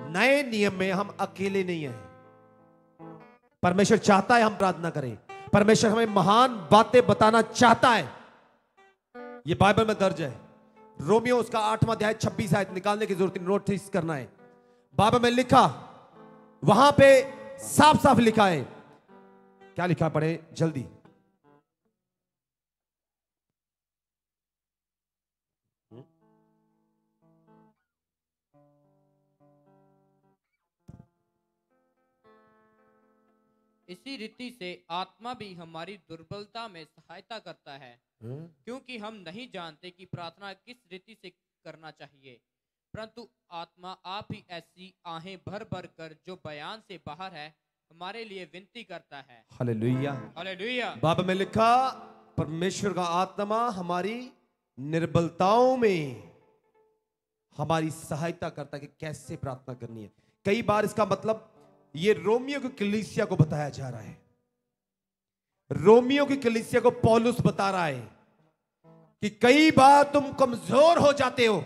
नए नियम में हम अकेले नहीं हैं। परमेश्वर चाहता है हम प्रार्थना करें। परमेश्वर हमें महान बातें बताना चाहता है। यह बाइबल में दर्ज है। रोमियो उसका 8वां अध्याय 26 आयत निकालने की जरूरत नहीं, नोटिस करना है। बाइबल में लिखा, वहां पे साफ साफ लिखा है। क्या लिखा है, पढ़े जल्दी। इसी रीति से आत्मा भी हमारी दुर्बलता में सहायता करता है, क्योंकि हम नहीं जानते कि प्रार्थना किस रीति से करना चाहिए, परंतु आत्मा आप ही ऐसी आहें भर भर कर जो बयान से बाहर है हमारे लिए विनती करता है। Hallelujah, hallelujah. बाइबल में लिखा, परमेश्वर का आत्मा हमारी निर्बलताओं में हमारी सहायता करता है कि कैसे प्रार्थना करनी है। कई बार इसका मतलब ये रोमियो की कलीसिया को बताया जा रहा है। रोमियो की कलीसिया को पौलुस बता रहा है कि कई बार तुम कमजोर हो जाते हो।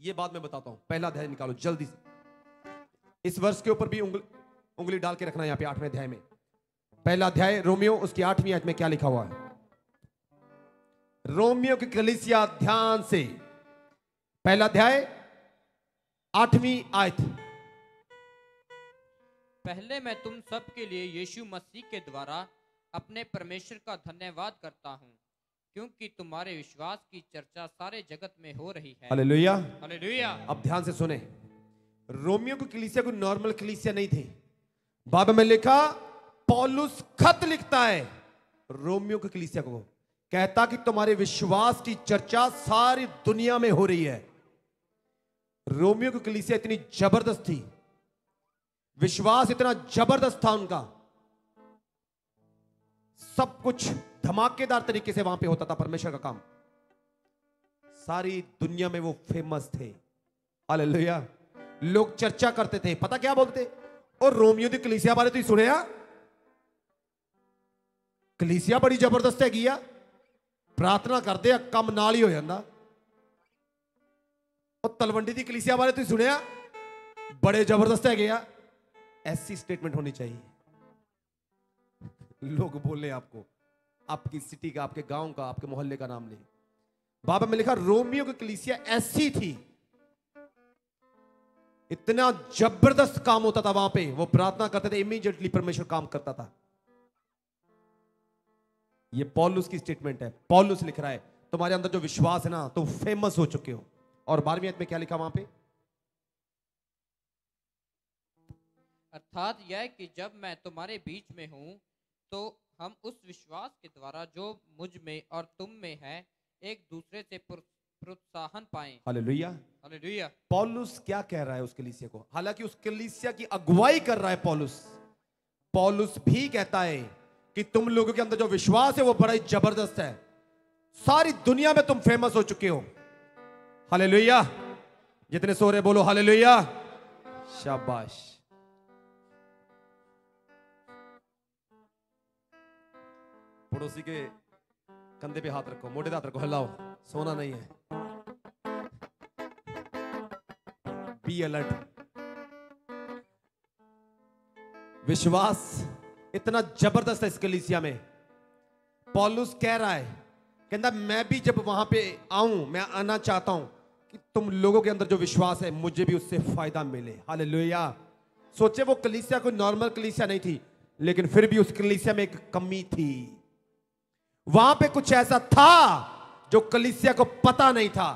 ये बात मैं बताता हूं। पहला अध्याय निकालो जल्दी से। इस वर्ष के ऊपर भी उंगली डाल के रखना। यहां पे 8वें अध्याय में, पहला अध्याय रोमियो, उसकी 8वीं आयत में क्या लिखा हुआ है। रोमियो की कलीसिया, ध्यान से, पहला अध्याय 8वीं आयत। पहले मैं तुम सब के लिए यीशु मसीह के द्वारा अपने परमेश्वर का धन्यवाद करता हूं, क्योंकि तुम्हारे विश्वास की चर्चा सारे जगत में हो रही है। Hallelujah, hallelujah. अब ध्यान से सुने। रोमियो की कलीसिया कोई नॉर्मल कलीसिया नहीं थी। बाइबल में लिखा, पौलुस खत लिखता है रोमियो की कलीसिया को, कहता कि तुम्हारे विश्वास की चर्चा सारी दुनिया में हो रही है। रोमियो की कलीसिया इतनी जबरदस्त थी, विश्वास इतना जबरदस्त था उनका, सब कुछ धमाकेदार तरीके से वहां पे होता था परमेश्वर का काम। सारी दुनिया में वो फेमस थे। हालेलुया। लोग चर्चा करते थे, पता क्या बोलते, और रोमियो दी कलीसिया बारे तुम सुनिया, कलीसिया बड़ी जबरदस्त है गिया, प्रार्थना करते कम नाल ही हो जाता। और तलवंडी दी कलीसिया बारे तुम सुनिया, बड़े जबरदस्त है गया। ऐसी स्टेटमेंट होनी चाहिए। लोग बोले आपको, आपकी सिटी का, आपके गांव का, आपके मोहल्ले का नाम ले। बाइबल में लिखा रोमियो की कलीसिया ऐसी थी, इतना जबरदस्त काम होता था वहां पे। वो प्रार्थना करते थे, इमीडिएटली परमेश्वर काम करता था। ये पौलुस की स्टेटमेंट है। पौलुस लिख रहा है तुम्हारे अंदर जो विश्वास है ना, तुम फेमस हो चुके हो। और 12वीं आयत में क्या लिखा वहां पे, अर्थात यह कि जब मैं तुम्हारे बीच में हूं तो हम उस विश्वास के द्वारा जो मुझ में और तुम में है एक दूसरे से प्रोत्साहन पाएं। हालेलुया। हालेलुया। पौलुस क्या कह रहा है उस कलीसिया को, हालांकि उस कलीसिया की अगुवाई कर रहा है पौलुस। पौलुस भी कहता है कि तुम लोगों के अंदर जो विश्वास है वो बड़ा ही जबरदस्त है, सारी दुनिया में तुम फेमस हो चुके हो। हालेलुया। जितने सो रहे बोलो हालेलुया। शाबाश। पड़ोसी के कंधे पे हाथ रखो, मोटे हाथ रखो, हिलाओ, सोना नहीं है। Be alert. विश्वास इतना जबरदस्त है इस कलीसिया में। पौलुस कह रहा है, कहता मैं भी जब वहां पे आऊं, मैं आना चाहता हूं कि तुम लोगों के अंदर जो विश्वास है मुझे भी उससे फायदा मिले। हालेलुया। सोचे वो कलीसिया कोई नॉर्मल कलीसिया नहीं थी, लेकिन फिर भी उस कलीसिया में एक कमी थी। वहां पे कुछ ऐसा था जो कलीसिया को पता नहीं था।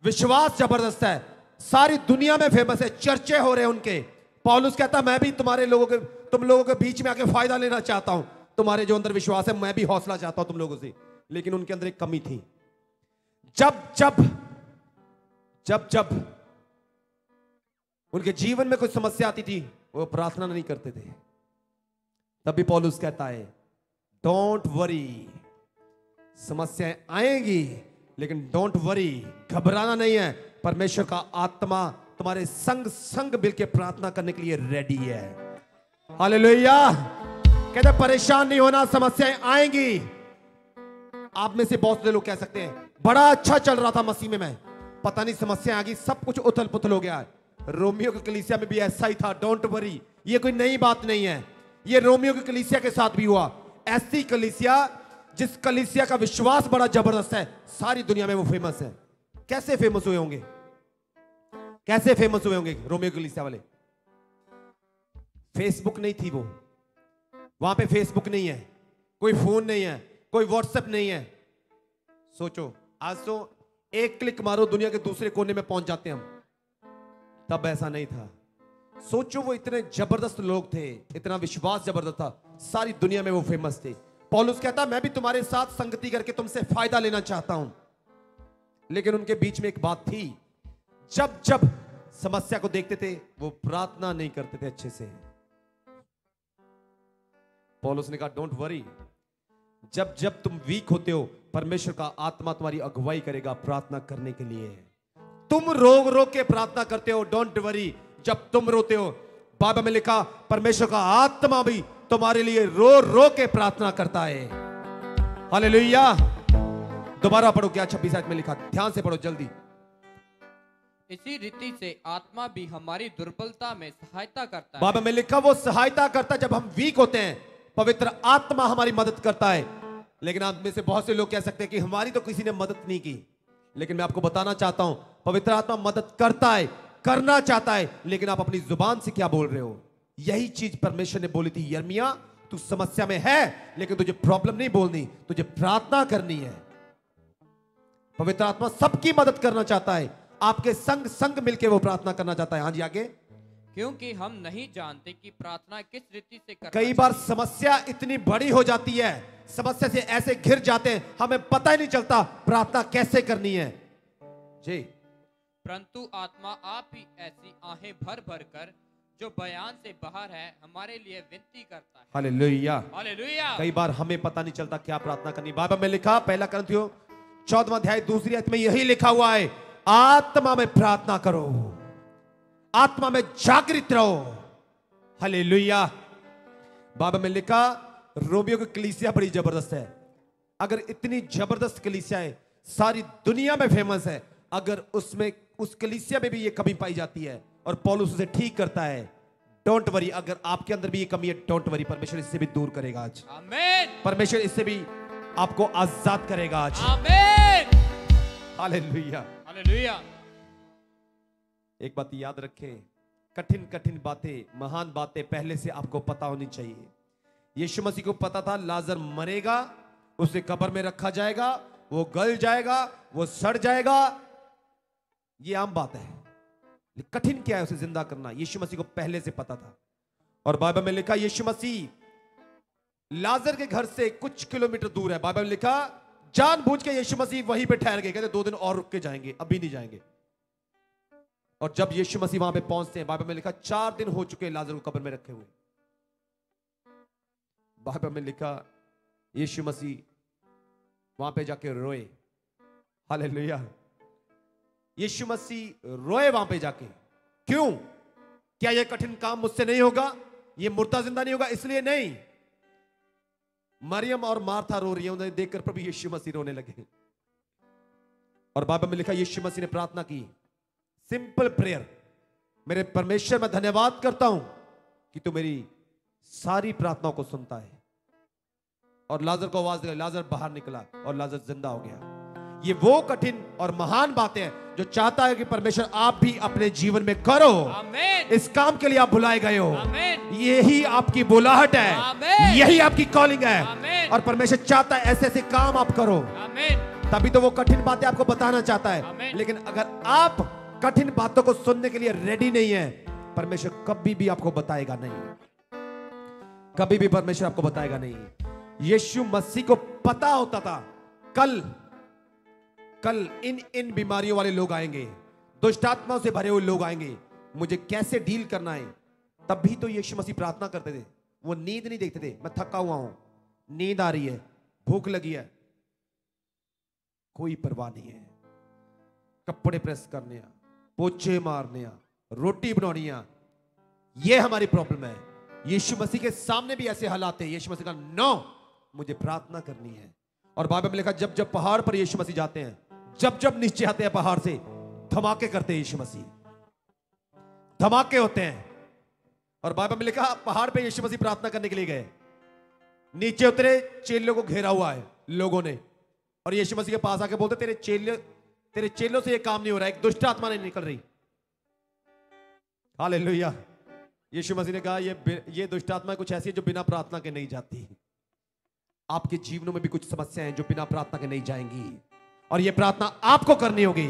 विश्वास जबरदस्त है, सारी दुनिया में फेमस है, चर्चे हो रहे हैं उनके। पौलुस कहता मैं भी तुम लोगों के बीच में आके फायदा लेना चाहता हूं। तुम्हारे जो अंदर विश्वास है मैं भी हौसला चाहता हूं तुम लोगों से। लेकिन उनके अंदर एक कमी थी। जब जब जब जब उनके जीवन में कोई समस्या आती थी, वो प्रार्थना नहीं करते थे। तभी पौलुस कहता है डोंट वरी, समस्याएं आएंगी लेकिन डोंट वरी, घबराना नहीं है। परमेश्वर का आत्मा तुम्हारे संग संग मिल के प्रार्थना करने के लिए रेडी है। हालेलुया। कहते परेशान नहीं होना, समस्याएं आएंगी। आप में से बहुत से लोग कह सकते हैं बड़ा अच्छा चल रहा था मसीह में, मैं पता नहीं समस्या आ गई, सब कुछ उथल पुथल हो गया है। रोमियो की कलीसिया में भी ऐसा ही था, डोंट वरी, ये कोई नई बात नहीं है, ये रोमियो की कलीसिया के साथ भी हुआ। ऐसी कलीसिया जिस कलीसिया का विश्वास बड़ा जबरदस्त है, सारी दुनिया में वो फेमस है। कैसे फेमस हुए होंगे, कैसे फेमस हुए होंगे रोमियो की कलीसिया वाले? फेसबुक नहीं थी वो, वहां पे फेसबुक नहीं है, कोई फोन नहीं है, कोई व्हाट्सएप नहीं है। सोचो, आज तो एक क्लिक मारो दुनिया के दूसरे कोने में पहुंच जाते हैं हम, तब ऐसा नहीं था। सोचो, वो इतने जबरदस्त लोग थे, इतना विश्वास जबरदस्त था, सारी दुनिया में वो फेमस थे। पौलुस कहता, मैं भी तुम्हारे साथ संगति करके तुमसे फायदा लेना चाहता हूं, लेकिन उनके बीच में एक बात थी, जब जब समस्या को देखते थे वो प्रार्थना नहीं करते थे अच्छे से। पौलुस ने कहा, डोंट वरी, जब जब तुम वीक होते हो, परमेश्वर का आत्मा तुम्हारी अगुवाई करेगा प्रार्थना करने के लिए। तुम रो रो के प्रार्थना करते हो, डोंट वरी, जब तुम रोते हो, बाइबल में लिखा, परमेश्वर का आत्मा भी तुम्हारे लिए रो रो के प्रार्थना करता है। हालेलुया। दोबारा पढ़ो, क्या 26 में लिखा, ध्यान से पढ़ो जल्दी। इसी रीति से आत्मा भी हमारी दुर्बलता में सहायता करता है। बाइबल में लिखा, वो सहायता करता है जब हम वीक होते हैं, पवित्र आत्मा हमारी मदद करता है। लेकिन आप में से बहुत से लोग कह सकते हैं कि हमारी तो किसी ने मदद नहीं की, लेकिन मैं आपको बताना चाहता हूं, पवित्र आत्मा मदद करता है, करना चाहता है, लेकिन आप अपनी जुबान से क्या बोल रहे हो। यही चीज परमेश्वर ने बोली थी, यिर्मयाह तू समस्या में है, लेकिन तुझे प्रॉब्लम नहीं बोलनी, तुझे प्रार्थना करनी है। पवित्र आत्मा सबकी मदद करना चाहता है, आपके संग संग मिलकर वो प्रार्थना करना चाहता है। हाँ जी, आगे। क्योंकि हम नहीं जानते कि प्रार्थना किस रीति से करना कई बार समस्या इतनी बड़ी हो जाती है, समस्या से ऐसे घिर जाते हैं, हमें पता ही नहीं चलता प्रार्थना कैसे करनी है जी। परंतु आत्मा आप ही ऐसी आहें भर भर कर जो बयान से बाहर है हमारे लिए विनती करता है। Hallelujah, hallelujah. कई बार हमें पता नहीं चलता क्या प्रार्थना करनी। बाइबल में लिखा, 1 कुरिन्थियों 14वां अध्याय 2 आयत में यही लिखा हुआ है, आत्मा में प्रार्थना करो, आत्मा में जागृत रहो। हालेलुया। बाइबल में लिखा, रोमियो की कलीसिया बड़ी जबरदस्त है। अगर इतनी जबरदस्त कलीसिया है, सारी दुनिया में फेमस है, अगर उसमें उस कलीसिया में भी ये कमी पाई जाती है और पौलुस उसे ठीक करता है, डोंट वरी, अगर आपके अंदर भी ये कमी है, डोंट वरी, परमेश्वर इससे भी दूर करेगा आज। आमीन। परमेश्वर इससे भी आपको आजाद करेगा आज। आमीन। Hallelujah, hallelujah. एक बात याद रखें, कठिन कठिन बातें, महान बातें पहले से आपको पता होनी चाहिए। यीशु मसीह को पता था लाजर मरेगा, उसे कब्र में रखा जाएगा, वो गल जाएगा, वो सड़ जाएगा, ये आम बात है। कठिन क्या है उसे जिंदा करना, यीशु मसीह को पहले से पता था। और बाइबल में लिखा, यीशु मसीह लाजर के घर से कुछ किलोमीटर दूर है। बाइबल में लिखा, जानबूझ के यीशु मसीह वहीं पे ठहर गए, कहते 2 दिन और रुक के जाएंगे, अभी नहीं जाएंगे। और जब यीशु मसीह वहां पे पहुंचते हैं, बाइबल में लिखा 4 दिन हो चुके लाजर को कब्र में रखे हुए। बाइबल में लिखा, यीशु मसीह वहां पे जाके रोए। हालेलुया। यीशु मसीह रोए वहां पे जाके, क्यों? क्या यह कठिन काम मुझसे नहीं होगा, यह मुर्दा जिंदा नहीं होगा, इसलिए नहीं। मरियम और मार्था रो रही है, उन्हें देखकर प्रभु यीशु मसीह रोने लगे। और बाइबल में लिखा, यीशु मसीह ने प्रार्थना की, सिंपल प्रेयर, मेरे परमेश्वर मैं धन्यवाद करता हूं कि तू मेरी सारी प्रार्थनाओं को सुनता है। और लाजर को आवाज दी, लाजर बाहर निकला और लाजर जिंदा हो गया। ये वो कठिन और महान बातें हैं जो चाहता है कि परमेश्वर आप भी अपने जीवन में करो। आमीन। इस काम के लिए आप बुलाए गए हो, आमीन। यही आपकी बुलाहट है, आमीन। यही आपकी कॉलिंग है। आमीन। और परमेश्वर चाहता है ऐसे ऐसे काम आप करो, आमीन। तभी तो वो कठिन बातें आपको बताना चाहता है। आमीन। लेकिन अगर आप कठिन बातों को सुनने के लिए रेडी नहीं है, परमेश्वर कभी भी आपको बताएगा नहीं, कभी भी परमेश्वर आपको बताएगा नहीं। यीशु मसीह को पता होता था कल इन बीमारियों वाले लोग आएंगे, दुष्ट आत्माओं से भरे हुए लोग आएंगे, मुझे कैसे डील करना है। तब भी तो यीशु मसीह प्रार्थना करते थे, वो नींद नहीं देखते थे। मैं थका हुआ हूं, नींद आ रही है, भूख लगी है, कोई परवाह नहीं है। कपड़े प्रेस करने, पोछे मारने, रोटी बनानी, ये हमारी प्रॉब्लम है। यीशु मसीह के सामने भी ऐसे हालात है। यीशु मसीह का नो, मुझे प्रार्थना करनी है। और बाइबल में लिखा, जब जब पहाड़ पर यीशु मसीह जाते हैं, जब जब नीचे आते हैं पहाड़ से, धमाके करते हैं यीशु मसीह। धमाके होते हैं। और बाइबल में लिखा पहाड़ पे यीशु मसीह प्रार्थना करने के लिए गए, नीचे उतरे, चेलों को घेरा हुआ है लोगों ने, और यीशु मसीह के पास आके बोलते तेरे चेलों से ये काम नहीं हो रहा, एक दुष्ट आत्मा नहीं निकल रही। हालेलुया। यीशु मसीह ने कहा ये दुष्ट आत्मा कुछ ऐसी है जो बिना प्रार्थना के नहीं जाती। आपके जीवनों में भी कुछ समस्याएं हैं जो बिना प्रार्थना के नहीं जाएंगी, और ये प्रार्थना आपको करनी होगी।